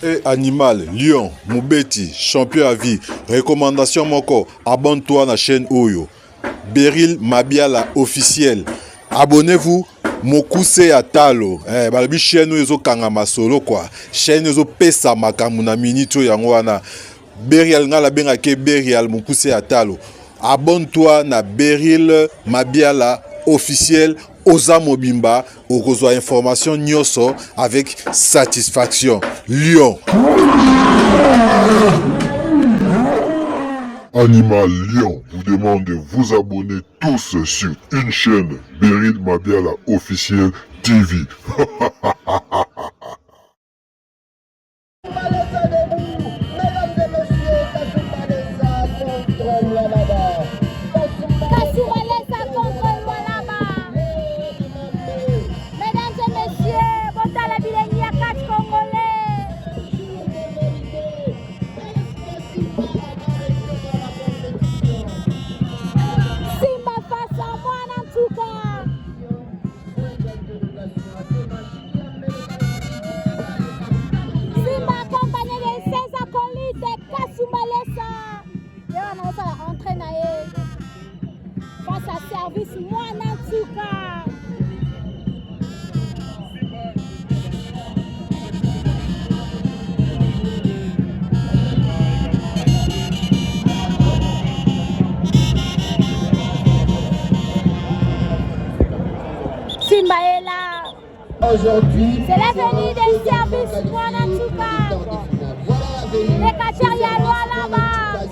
Et animal, lion, Moubeti, champion à vie. Recommandation moko, abonne-toi à la chaîne Oyo. Beryl Mabiala officiel. Abonnez-vous. Mokuse Atalo. Balabi chaîne Oyo kangama solo quoi. Chaîne Oyo pesa makamuna minito yangwana. Beryl ngala bengake Beryl Mokuse Atalo. Abonne-toi na Beryl Mabiala officiel. Oza Mobimba, okozwa information nyoso avec satisfaction. Lion. Animal Lion vous demande de vous abonner tous sur une chaîne Beryl Mabiala officiel TV. Simba est là. Aujourd'hui, c'est la venue des services Mwanantuka. Les Kacheria là-bas.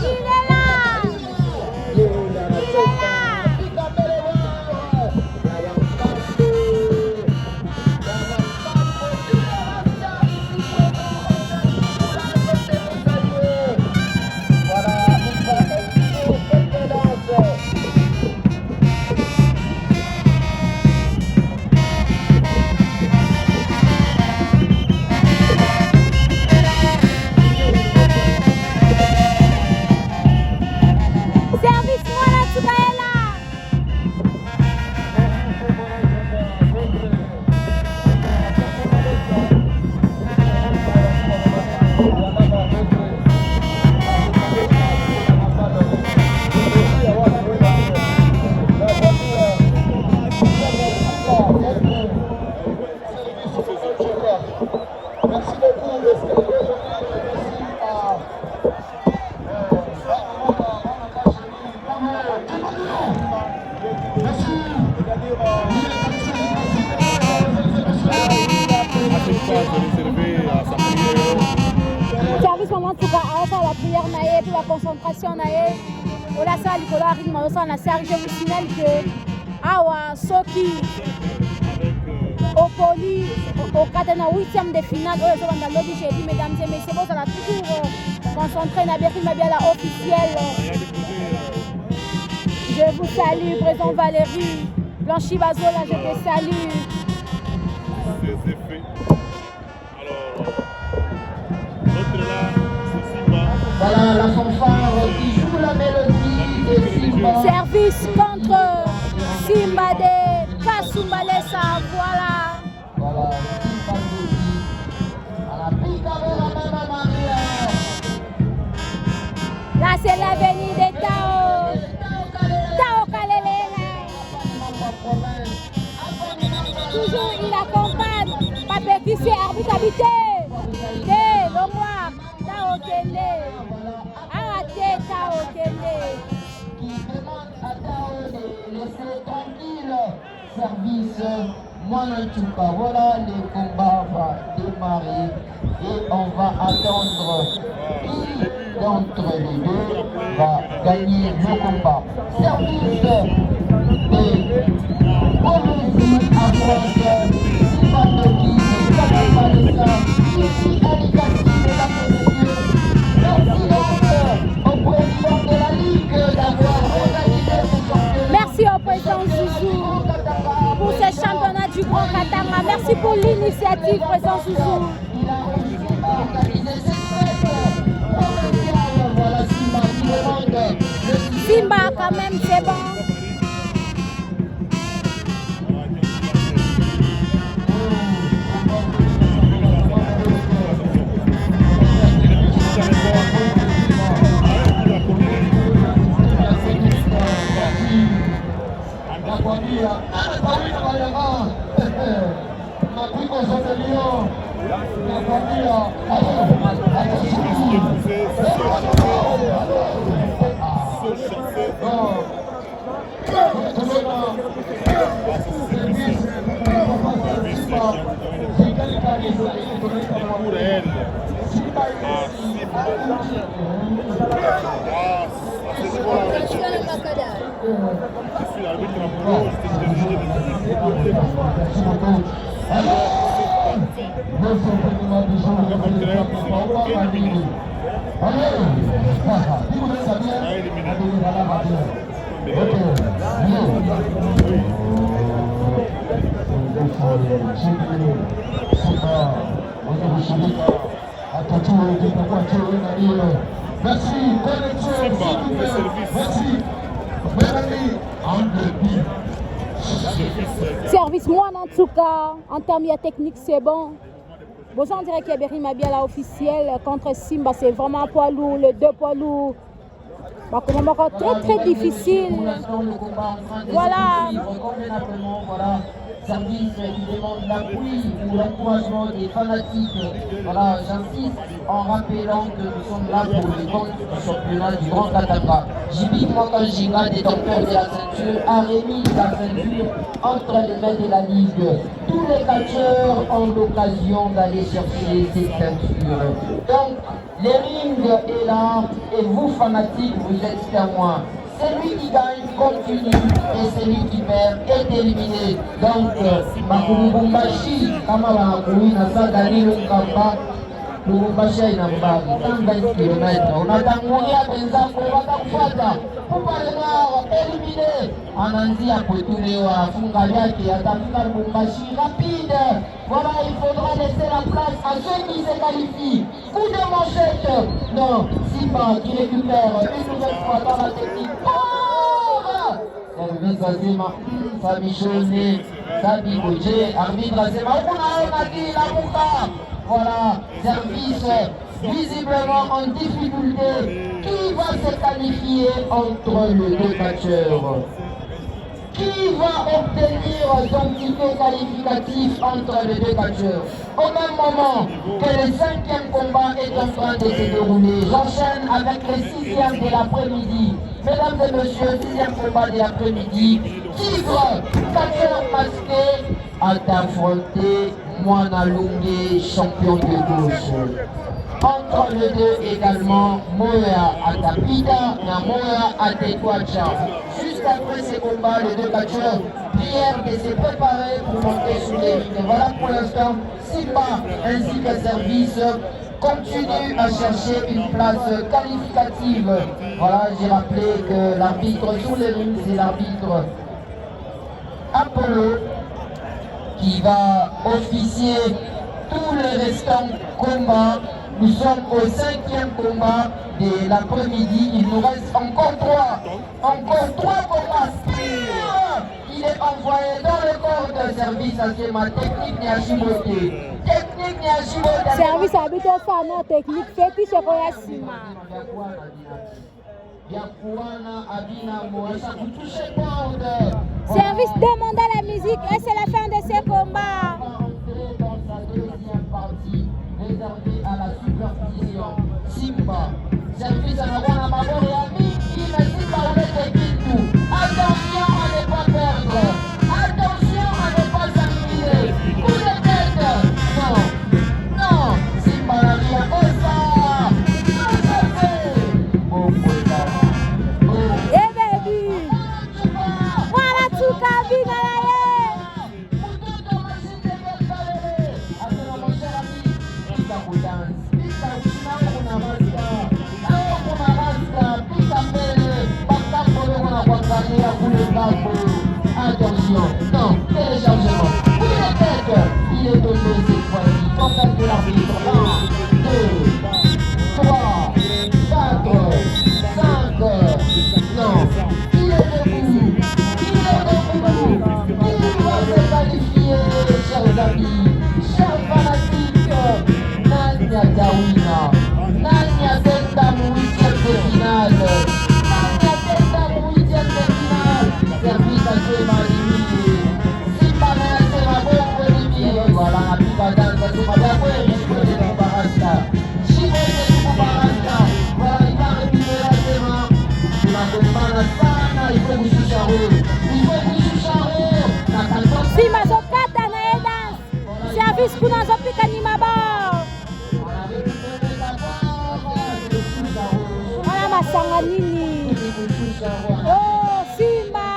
Il est là. Il est là. Service moment tout cas à faire la prière naïe pour la concentration naïe. On a ça Nicolas rythme on a Serge vous signale que awa soki au poli au cadre na 8e de finale on est dans lobby j'ai dit mesdames et messieurs bon ça a toujours concentré na Beryl Mabiala officiel. Je vous salue présent Valérie Blanchi Bazola je te salue. Voilà la fanfare qui joue la mélodie de Simba. Service contre Simba de Kasumbalesa, voilà. Voilà, Simba à la pique avec la main à Maria. Là c'est l'avenue de Tao. Tao Kalele. Toujours il accompagne Papé qui c'est arbitre habité. Le noir, Tao Kende. Arrêtez Tao Kende. Qui demande à Tao de laisser tranquille. Service Mwanantuka. Voilà, le combat va démarrer et on va attendre qui d'entre les deux va gagner le combat. Service de Poésie à droite, Simatoki, Kamalesa, ici Alicati, mesdames et messieurs. Merci donc au président de la Ligue d'avoir organisé ce championnat. Merci au président Zouzou pour ce championnat du Grand Katanga. Merci pour l'initiative, président Zouzou. Il a réussi à organiser cette fête. Voilà Simba qui demande. Simba quand même c'est bon. Service moi en tout cas, en termes de technique c'est bon. Bon, on dirait qu'il y a Beryl Mabiala officiel contre Simba, c'est vraiment un poids lourd, les deux poids lourds. Bah, comme encore très difficile. Voilà. Service qui demande l'appui ou l'encouragement des fanatiques. Voilà, j'insiste en rappelant que nous sommes là pour les comptes du championnat du Grand Katanga. Jibi Mwakanjiga, détenteur de la ceinture, a remis la ceinture entre les mains de la Ligue. Tous les catcheurs ont l'occasion d'aller chercher ces ceintures. Donc, les rings est là et vous fanatiques, vous êtes témoins. Celui qui gagne continue et celui qui perd est éliminé. Donc, Makumubumbashi, kama wanakui na saa Danilo Nkamba, Lubumbashi ina mbali 120 km. Unatangulia wenzako watakufuata. Kupalema éliminé. Anaanzia kutolewa funga yake atafika Lubumbashi rapide. Voilà, il faudra laisser la place à ceux qui se qualifient. Coup de manchette. Non, Simba qui récupère une nouvelle fois dans la technique. Service Azema, Sami Chone, Sabi Koje, arbitre Azema, on a dit la Mouka. Voilà, service visiblement en difficulté. Qui va se qualifier entre les deux catcheurs? Qui va obtenir son ticket qualificatif entre les deux catcheurs? Au même moment que le 5e combat est en train de se dérouler, j'enchaîne avec le 6e de l'après-midi. Mesdames et messieurs, 6e combat de l'après-midi. Tigre, catcheur masqué, a affronté Mwana Lunge, champion de gauche. Entre les deux également, Moya Atapida et Moya Atekwacha. Juste après ces combats, les deux catcheurs prièrent de se préparer pour monter sur les lignes. Voilà pour l'instant, Simba ainsi que Service continue à chercher une place qualificative. Voilà, j'ai rappelé que l'arbitre sur les lignes, c'est l'arbitre Apollo qui va officier tous les restants combats. Nous sommes au 5e combat de l'après-midi. Il nous reste encore 3. Encore 3 combats. Il est envoyé dans le corps de Service Azema. Technique Niajibote. Technique Niajibote. Service habite au fan technique. Fétiche Koyasima. Service demande à la musique et c'est la fin de ces combats. Réservé à la supervision. Simba, service à la Rwanda Mabori Ami, qui me dit pas où est tout. Attention à ne pas perdre. Attention à ne pas s'activer. Coup de tête. Non. Non. Simba la vie à Osa. Non, ça fait. Oh, Eh baby. Voilà tout cabine. Attention, non, téléchargement. Coup de tête, il est tombé cette fois-ci. Contact de l'arbitre. 1, 2, 3, 4, 5. Non, il est debout. Il est debout. Il va se qualifier, chers amis, chers fanatiques. Nania Dawina. Nania Delta Mouitième de finale. Nania Delta Mouitième de finale. Service à Zema Limité. Simba Nini. Oh, Simba.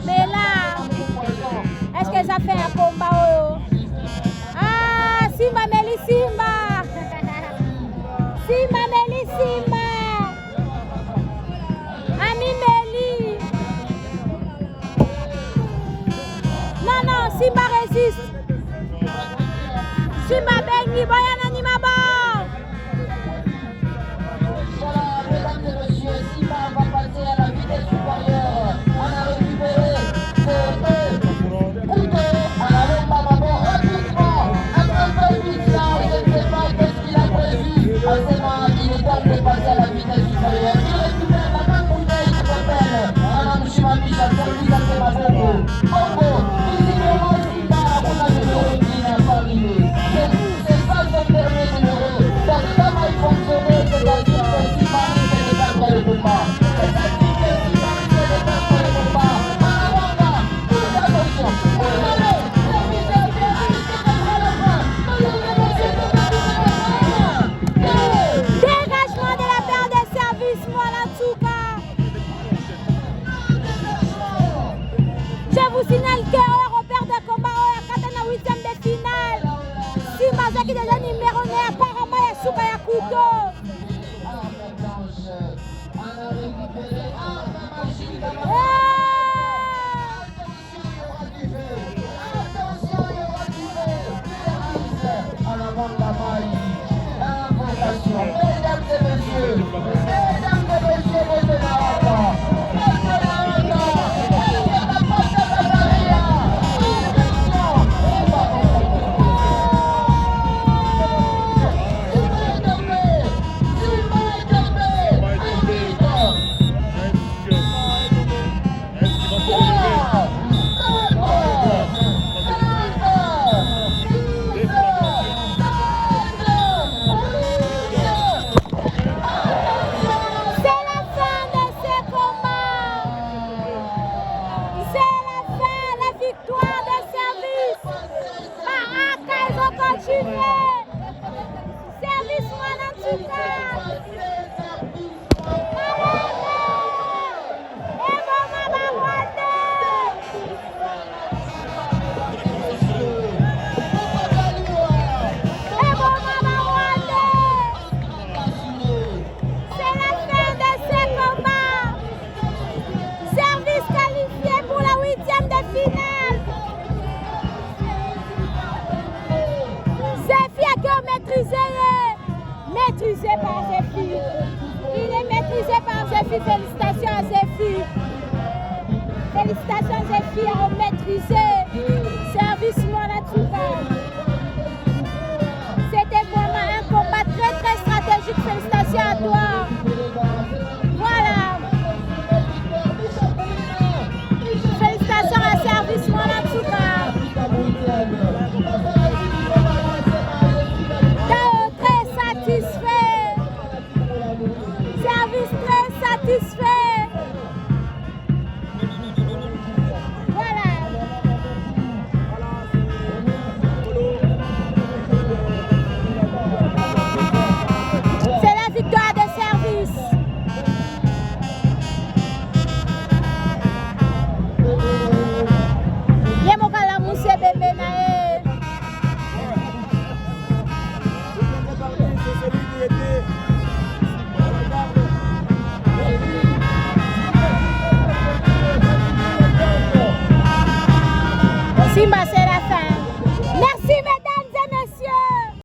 Mais là, est-ce que ça fait un combat? Oh? Ah, Simba Meli Simba. Simba Meli Simba. Ami Meli. Non, non, Simba résiste. Simba Bengi, Boyan Animaba. Voilà, mesdames et messieurs, Simba va passer à la vitesse supérieure. On a récupéré ce couteau à la lomba maman rapidement. Un peu vite là, je ne sais pas qu'est-ce qu'il a prévu. Seulement, il est temps de passer à la vitesse supérieure. Il récupère la même bouteille qui s'appelle Madame Chimamisha, service à ses mabongo. Bongo, visiblement Simba, à mon avis, il n'a pas arrivé. C'est ça son dernier numéro. Donc ça va fonctionner, c'est-à-dire que Simba risque de perdre le combat. C'est-à-dire que Simba risque de perdre le combat. En avant là, toute attention. Allez, service à ses à la fin. Dégagement de la paire de service, voilà Tsuka. Je vous signale que repère de combat à 8e de finale. Simba Zaki déjà numéro 9, apparemment il y a Tsuka Yakuto. Service Manantuka. C'est la fin de ce combat. Service qualifié pour la 8e de finale. Zephy a cœur maîtrisé par Zephy. Il est maîtrisé par Zephy. Félicitations à Zephy. Félicitations Zephy à maîtriser.